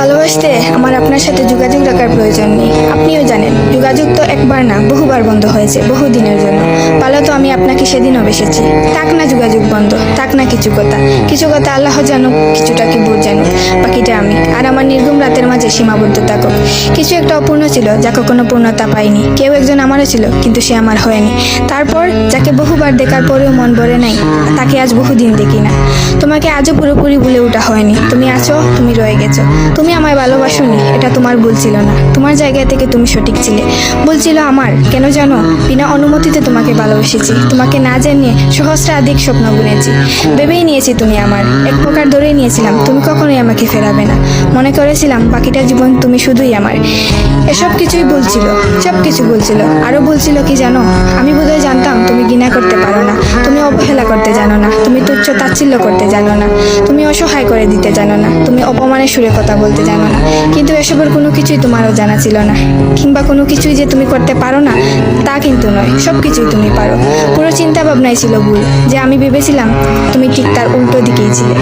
ভালোবাসতে আমার আপনার সাথে যোগাযোগ রাখার প্রয়োজন নেই। আপনিও জানেন যোগাযোগ তো একবার না বহুবার বন্ধ হয়েছে বহুদিনের জন্য। পালো তো আমি আপনাকে সেদিনও বেসেছি। থাক না যোগাযোগ বন্ধ, থাক না কিছু কথা আল্লাহ জানুক, কিছুটা কি বোধ জানুক, বাকিটা আমি আর আমার নির্ঘুম রাতের মাঝে সীমাবদ্ধ থাকুক। কিছু একটা অপূর্ণ ছিল যা কখনো পূর্ণতা পায়নি। কেউ একজন আমারও ছিল কিন্তু সে আমার হয়নি। তারপর যাকে বহুবার দেখার পরেও মন ভরে নাই, তাকে আজ বহুদিন দেখি না। তোমাকে আজও পুরোপুরি ভুলে ওঠা হয়নি। তুমি আছো, তুমি রয়ে গেছো। তুমি আমায় ভালোবাসোনি, এটা তোমার ভুল ছিল না। তোমার জায়গা থেকে তুমি সঠিক ছিলে। ভুল ছিল আমার। কেন জানো? বিনা অনুমতিতে তোমাকে ভালোবেসেছি। তোমাকে না জানিয়ে সহস্রাধিক স্বপ্ন বুনেছি। ভেবেই নিয়েছি তুমি আমার, এক প্রকার ধরেই নিয়েছিলাম তুমি কখনোই আমাকে ফেরাবে না। মনে করেছিলাম বাকিটা জীবন তুমি শুধুই আমার। এসব কিছুই ভুল ছিল, সব কিছু ভুল ছিল। আরো ভুল ছিল কি জানো? আমি বোধহয় জানতাম তুমি ঘৃণা করতে পারো না, তুমি অবহেলা করতে জানো না, তুমি তুচ্ছ তাচ্ছিল্য করতে জানো না, তুমি অসহায় করে দিতে জানো না, তুমি অপমানের সুরে কথা বলতে জানো না। কিন্তু এসবের কোনো কিছুই তোমারও জানা ছিল না, কিংবা কোনো কিছুই যে তুমি করতে পারো না তা কিন্তু নয়। সব কিছুই তুমি পারো। পুরো চিন্তা ভাবনাই ছিল ভুল, যে আমি ভেবেছিলাম তুমি ঠিক তার উল্টো দিকেই ছিলে।